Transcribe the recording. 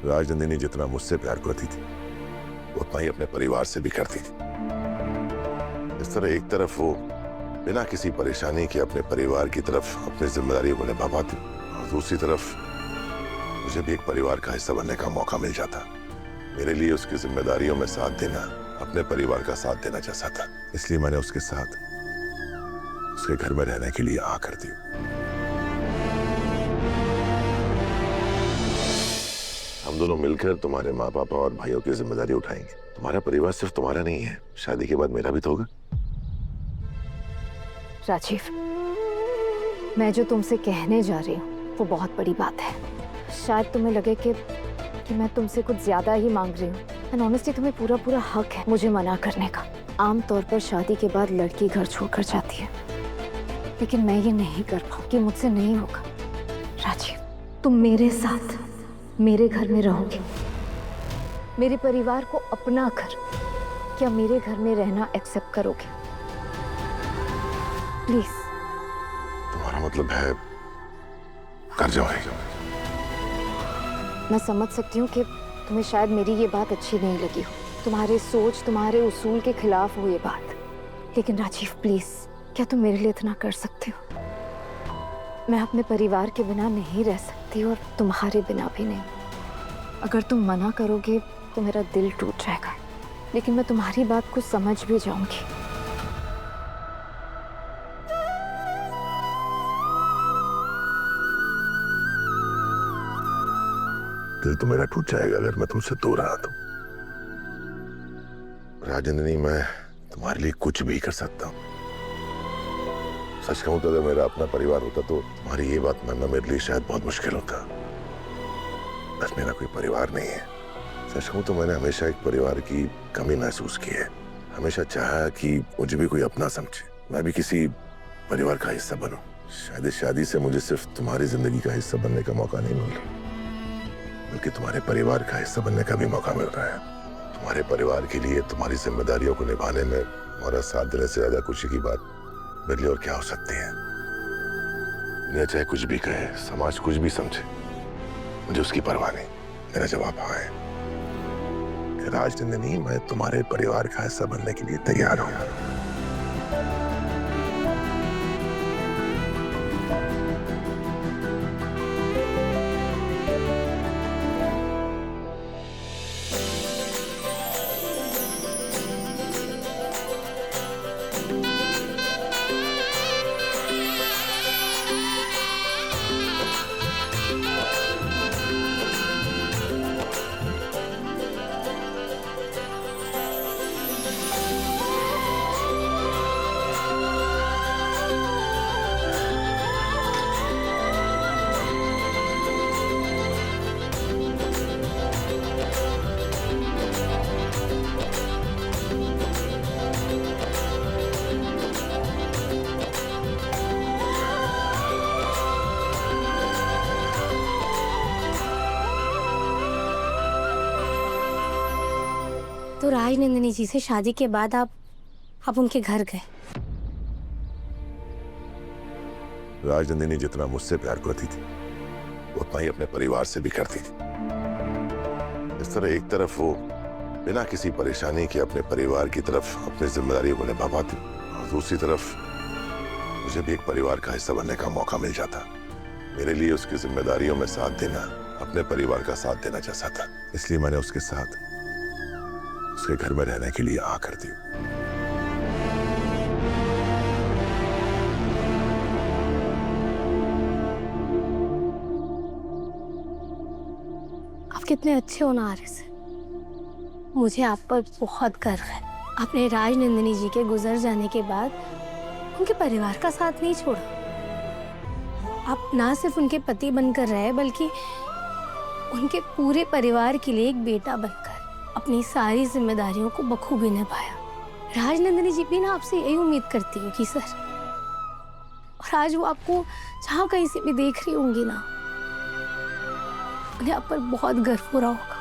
राजनंदिनी जितना मुझसे प्यार करती थी उतना ही अपने परिवार से भी करती थी। इस तरह एक तरफ वो बिना किसी परेशानी के अपने परिवार की तरफ अपनी जिम्मेदारियों को निभा पाती और दूसरी तरफ मुझे भी एक परिवार का हिस्सा बनने का मौका मिल जाता। मेरे लिए उसकी जिम्मेदारियों में साथ देना अपने परिवार का साथ देना जैसा था, इसलिए मैंने उसके साथ उसके घर में रहने के लिए हाँ कर दी। हम दोनों मिलकर तुम्हारे माँ पापा और भाइयों की जिम्मेदारी उठाएंगे। तुम्हारा परिवार सिर्फ तुम्हारा नहीं है, शादी के बाद मेरा भी तो होगा। राजीव, मैं जो तुमसे कहने जा रही हूँ वो बहुत बड़ी बात है। शायद तुम्हें लगे कि मैं तुमसे कुछ ज्यादा ही मांग रही हूँ, एंड ऑनेस्टली तुम्हें पूरा हक है मुझे मना करने का। आमतौर पर शादी के बाद लड़की घर छोड़कर जाती है, लेकिन मैं ये नहीं कर पाऊंगी, मुझसे नहीं होगा। राजीव, तुम मेरे साथ मेरे घर में रहोगे, मेरे परिवार को अपना कर क्या मेरे घर में रहना एक्सेप्ट करोगे? प्लीज। तुम्हारा मतलब है कर जाओगे? मैं समझ सकती हूँ कि तुम्हें शायद मेरी ये बात अच्छी नहीं लगी हो, तुम्हारे सोच तुम्हारे उसूल के खिलाफ हो ये बात, लेकिन राजीव प्लीज, क्या तुम मेरे लिए इतना कर सकते हो? मैं अपने परिवार के बिना नहीं रह सकती और तुम्हारे बिना भी नहीं। अगर तुम मना करोगे तो मेरा दिल टूट जाएगा, लेकिन मैं तुम्हारी बात को समझ भी जाऊंगी। दिल तो मेरा टूट जाएगा अगर मैं तुमसे दूर रहा तो। राजनंदिनी, मैं तुम्हारे लिए कुछ भी कर सकता हूँ। सच कहूं तो अगर मेरा अपना परिवार होता तो तुम्हारी ये बात मानना मेरे लिए शायद बहुत मुश्किल होता। बस मेरा कोई परिवार नहीं है। सच कहूं तो मैंने हमेशा एक परिवार की कमी महसूस की है। हमेशा चाहा कि मुझे भी कोई अपना समझे, मैं भी किसी परिवार का हिस्सा बनूं। शायद इस शादी से मुझे सिर्फ तुम्हारी जिंदगी का हिस्सा बनने का मौका नहीं मिल रहा, बल्कि तुम्हारे परिवार का हिस्सा बनने का भी मौका मिल रहा है। तुम्हारे परिवार के लिए तुम्हारी जिम्मेदारियों को निभाने में हमारा साथ देने से ज्यादा खुशी की बात मेरे लिए और क्या हो सकती है। दुनिया चाहे कुछ भी कहे, समाज कुछ भी समझे, मुझे उसकी परवाह नहीं। मेरा जवाब हाँ है। राजनंदिनी, मैं तुम्हारे परिवार का हिस्सा बनने के लिए तैयार हूं। तो राजनंदिनी जी से शादी के बाद आप उनके घर गए? राजनंदिनी जितना मुझसे प्यार करती थी उतना ही अपने परिवार से भी करती थी। इस तरह एक तरफ वो बिना किसी परेशानी के अपने परिवार की तरफ अपनी जिम्मेदारियों को निभा पाती और दूसरी तरफ मुझे भी एक परिवार का हिस्सा बनने का मौका मिल जाता। मेरे लिए उसकी जिम्मेदारियों में साथ देना अपने परिवार का साथ देना जैसा था, इसलिए मैंने उसके साथ उसके घर में रहने के लिए हाँ कर दी। आप कितने अच्छे हो नारिस, मुझे आप पर बहुत गर्व है। आपने राजनंदिनी जी के गुजर जाने के बाद उनके परिवार का साथ नहीं छोड़ा। आप ना सिर्फ उनके पति बनकर रहे बल्कि उनके पूरे परिवार के लिए एक बेटा बनकर अपनी सारी जिम्मेदारियों को बखूबी निभाया। राजनंदिनी जी भी ना आपसे यही उम्मीद करती है कि सर, और आज वो आपको जहाँ कहीं से भी देख रही होंगी ना, उन्हें आप पर बहुत गर्व हो रहा होगा।